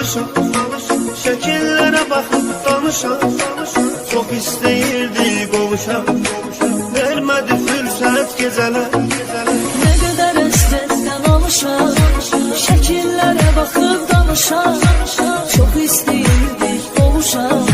şəkillərə baxıb danışam. Çox istəyirdi qovuşam, vermədi fürsət gecələr. Nə qədər əsrətdən alışam, şəkillərə baxıb danışam. Çox istəyirdik qovuşam,